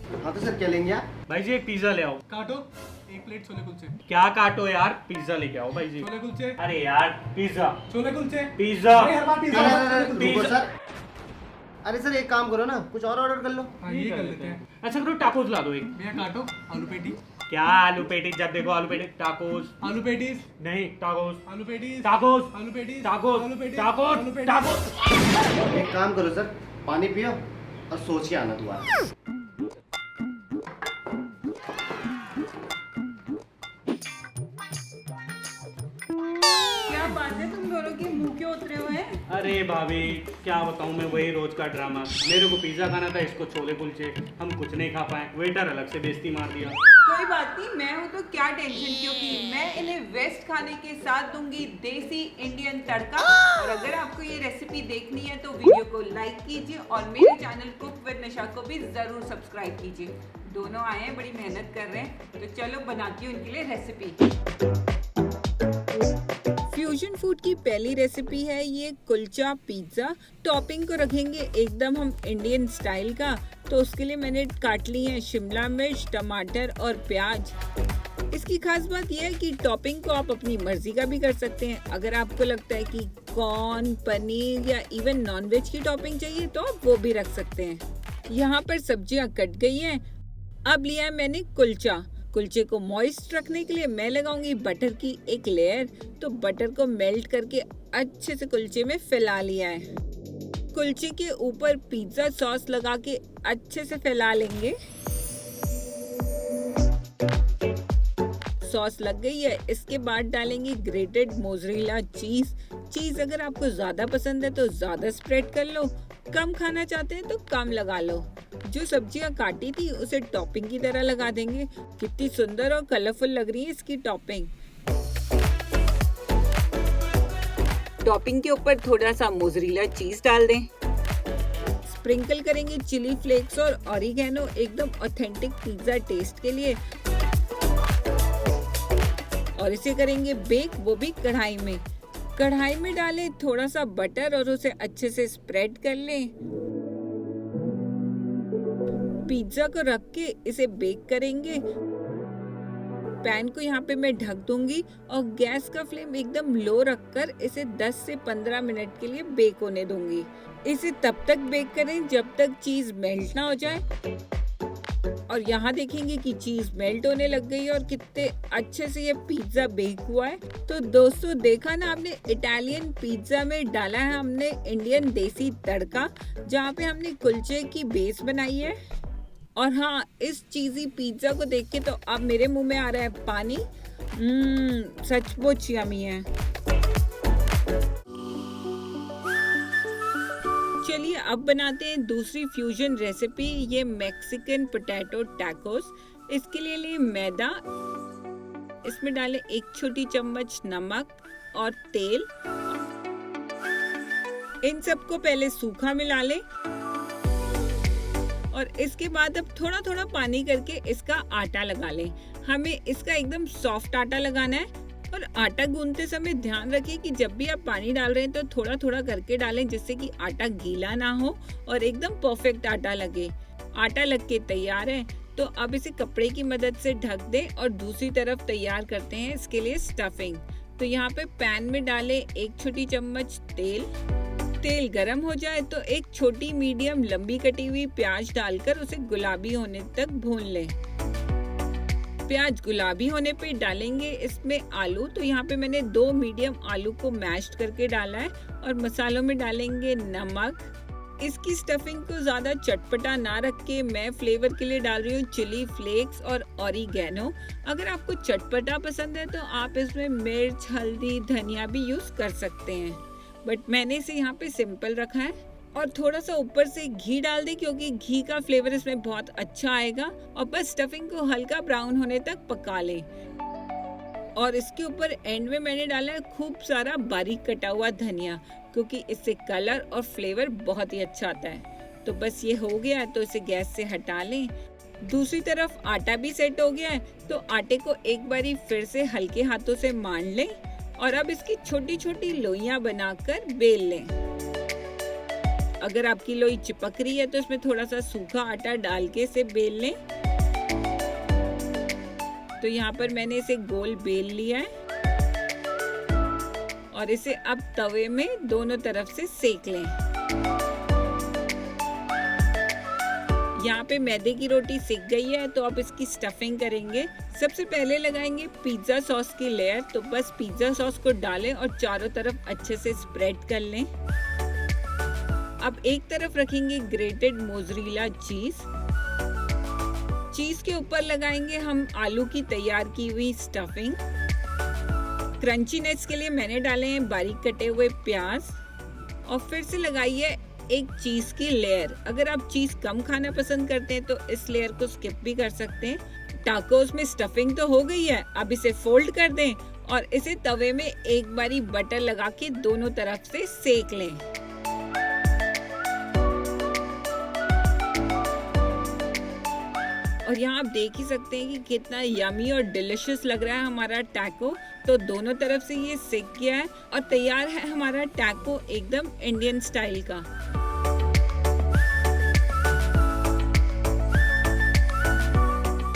हाँ तो सर क्या लेंगे आप? भाई जी एक पिज्जा ले आओ। काटो, एक प्लेट छोले कुलचे। क्या काटो यार, पिज्जा लेके आओ भाई जी। छोले कुलचे। अरे यार पिज्जा छोले कुलचे। पिज्जा अरे हर बार पिज्जा। अरे रुको सर। अरे सर एक काम करो ना, कुछ और ऑर्डर कर लो। हाँ ये कर लेते हैं। अच्छा करो टाकोस ला दो एक। भैया काटो, आलू पेटी। क्या आलू पेटी, जब देखो आलू पेटी। टाकोस आलू पेटीज। नहीं, टाकोस आलू पेटीज। टाकोस आलू पेटीज। टाकोस आलू पेटीज। टाकोस आलू पेटीज। टाकोस। एक काम करो सर, पानी पियो और सोच के आना दोबारा। क्या बात है, तुम दोनों के मुंह क्यों उतरे हुए हैं? अरे भाभी क्या बताऊं मैं, वही रोज का ड्रामा। मेरे को पिज्जा खाना था, इसको छोले कुलचे। हम कुछ नहीं खा पाए, वेटर अलग से बेइज्जती मार दिया। कोई बात नहीं, मैं हूँ तो क्या टेंशन, क्योंकि मैं इन्हें वेस्ट खाने के साथ दूंगी देसी इंडियन तड़का। और अगर आपको ये रेसिपी देखनी है तो वीडियो को लाइक कीजिए और मेरे चैनल कुक विद निशा को भी जरूर सब्सक्राइब कीजिए। दोनों आए हैं, बड़ी मेहनत कर रहे हैं, तो चलो बनाती हूँ उनके लिए रेसिपी। फ्यूजन फूड की पहली रेसिपी है ये कुलचा पिज्ज़ा। टॉपिंग को रखेंगे एकदम हम इंडियन स्टाइल का, तो उसके लिए मैंने काट ली है शिमला मिर्च, टमाटर और प्याज। इसकी खास बात यह है कि टॉपिंग को आप अपनी मर्जी का भी कर सकते हैं। अगर आपको लगता है कि कॉर्न, पनीर या इवन नॉनवेज की टॉपिंग चाहिए तो आप वो भी रख सकते हैं। यहाँ पर सब्जियां कट गई हैं। अब लिया है मैंने कुलचा। कुलचे को मॉइस्ट रखने के लिए मैं लगाऊंगी बटर की एक लेयर। तो बटर को मेल्ट करके अच्छे से कुलचे में फैला लिया है। कुलचे के ऊपर पिज्जा सॉस लगा के अच्छे से फैला लेंगे। सॉस लग गई है, इसके बाद डालेंगे ग्रेटेड मोज़रेला चीज। चीज अगर आपको ज्यादा पसंद है तो ज्यादा स्प्रेड कर लो, कम खाना चाहते हैं तो कम लगा लो। जो सब्जियां काटी थी उसे टॉपिंग की तरह लगा देंगे। कितनी सुंदर और कलरफुल लग रही है इसकी टॉपिंग। टॉपिंग के ऊपर थोड़ा सा मोज़रेला चीज डाल दें। स्प्रिंकल करेंगे चिली फ्लेक्स और ऑरिगेनो, एकदम ऑथेंटिक पिज्जा टेस्ट के लिए। और इसे करेंगे बेक, वो भी कढ़ाई में। कढ़ाई में डालें थोड़ा सा बटर और उसे अच्छे से स्प्रेड कर लें। पिज्जा को रख के इसे बेक करेंगे। पैन को यहाँ पे मैं ढक दूंगी और गैस का फ्लेम एकदम लो रखकर इसे 10 से 15 मिनट के लिए बेक होने दूंगी। इसे तब तक बेक करें जब तक चीज मेल्ट ना हो जाए। और यहाँ देखेंगे कि चीज मेल्ट होने लग गई है और कितने अच्छे से ये पिज्जा बेक हुआ है। तो दोस्तों देखा ना आपने, इटालियन पिज्जा में डाला है हमने इंडियन देसी तड़का, जहाँ पे हमने कुलचे की बेस बनाई है। और हाँ, इस चीजी पिज्जा को देख के तो अब मेरे मुंह में आ रहा है पानी। सचमुच यम्मी है। चलिए अब बनाते हैं दूसरी फ्यूजन रेसिपी, ये मैक्सिकन पोटैटो टैकोस। इसके लिए लिए मैदा, इसमें डालें 1 छोटी चम्मच नमक और तेल। इन सबको पहले सूखा मिला लें और इसके बाद अब थोड़ा थोड़ा पानी करके इसका आटा लगा लें। हमें इसका एकदम सॉफ्ट आटा लगाना है। और आटा गूंथते समय ध्यान रखें कि जब भी आप पानी डाल रहे हैं तो थोड़ा थोड़ा करके डालें, जिससे कि आटा गीला ना हो और एकदम परफेक्ट आटा लगे। आटा लग के तैयार है, तो अब इसे कपड़े की मदद से ढक दें और दूसरी तरफ तैयार करते हैं इसके लिए स्टफिंग। तो यहाँ पे पैन में डालें 1 छोटी चम्मच तेल। तेल गरम हो जाए तो एक छोटी मीडियम लंबी कटी हुई प्याज डालकर उसे गुलाबी होने तक भून लें। प्याज गुलाबी होने पे डालेंगे इसमें आलू। तो यहाँ पे मैंने 2 मीडियम आलू को मैश करके डाला है। और मसालों में डालेंगे नमक। इसकी स्टफिंग को ज्यादा चटपटा ना रख के मैं फ्लेवर के लिए डाल रही हूँ चिली फ्लेक्स और ऑरिगेनो। अगर आपको चटपटा पसंद है तो आप इसमें मिर्च, हल्दी, धनिया भी यूज कर सकते हैं, बट मैंने इसे यहाँ पे सिंपल रखा है। और थोड़ा सा ऊपर से घी डाल दें, क्योंकि घी का फ्लेवर इसमें बहुत अच्छा आएगा। और बस स्टफिंग को हल्का ब्राउन होने तक पका लें। और इसके ऊपर एंड में मैंने डाला है खूब सारा बारीक कटा हुआ धनिया, क्योंकि इससे कलर और फ्लेवर बहुत ही अच्छा आता है। तो बस ये हो गया है, तो इसे गैस से हटा लें। दूसरी तरफ आटा भी सेट हो गया है, तो आटे को एक बारी फिर से हल्के हाथों से मान लें और अब इसकी छोटी छोटी लोइयां बनाकर बेल लें। अगर आपकी लोई चिपक रही है तो इसमें थोड़ा सा सूखा आटा डाल के इसे बेल लें। तो यहाँ पर मैंने इसे गोल बेल लिया है और इसे अब तवे में दोनों तरफ से सेक लें। यहाँ पे मैदे की रोटी सिक गई है तो अब इसकी स्टफिंग करेंगे। सबसे पहले लगाएंगे पिज्जा सॉस की लेयर। तो बस पिज्जा सॉस को डालें और चारों तरफ अच्छे से स्प्रेड कर लें। अब एक तरफ रखेंगे ग्रेटेड मोज़रेला चीज। चीज के ऊपर लगाएंगे हम आलू की तैयार की हुई स्टफिंग। क्रंचीनेस के लिए मैंने डाले हैं बारीक कटे हुए प्याज और फिर से लगाइए एक चीज की लेयर। अगर आप चीज कम खाना पसंद करते हैं तो इस लेयर को स्किप भी कर सकते हैं। टाकोस में स्टफिंग तो हो गई है, अब इसे फोल्ड कर दें और इसे तवे में एक बारी बटर लगा के दोनों तरफ से सेक लें। और यहाँ आप देख ही सकते हैं कि कितना यमी और डिलिशियस लग रहा है हमारा टैको। तो दोनों तरफ से ये सिक गया है और तैयार है हमारा टैको एकदम इंडियन स्टाइल का।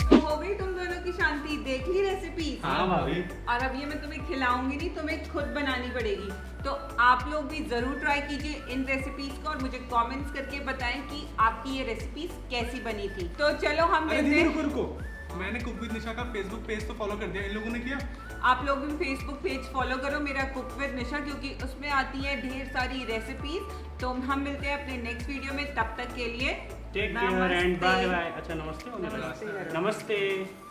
तो हो गई तुम दोनों की शांति, देख ली रेसिपी। हाँ भाभी। और अब ये मैं तुम्हें खिलाऊंगी नहीं, तुम्हें खुद बनानी पड़ेगी। तो आप लोग भी जरूर ट्राई कीजिए इन रेसिपीज को और मुझे कमेंट्स करके बताएं कि आपकी ये रेसिपीज कैसी बनी थी। तो चलो हम अरे मिलते दीदी हैं। रुको, मैंने कुक विद निशा का फेसबुक पेज तो फॉलो कर दिया, इन लोगों ने किया? आप लोग भी फेसबुक पेज फॉलो करो मेरा कुक विद निशा, क्योंकि उसमें आती है ढेर सारी रेसिपीज। तो हम मिलते हैं अपने नेक्स्ट वीडियो में, तब तक के लिए टेक केयर एंड नमस्ते। Bye bye. अच्छा नमस्ते होने वाला है। नमस्ते। नमस्ते।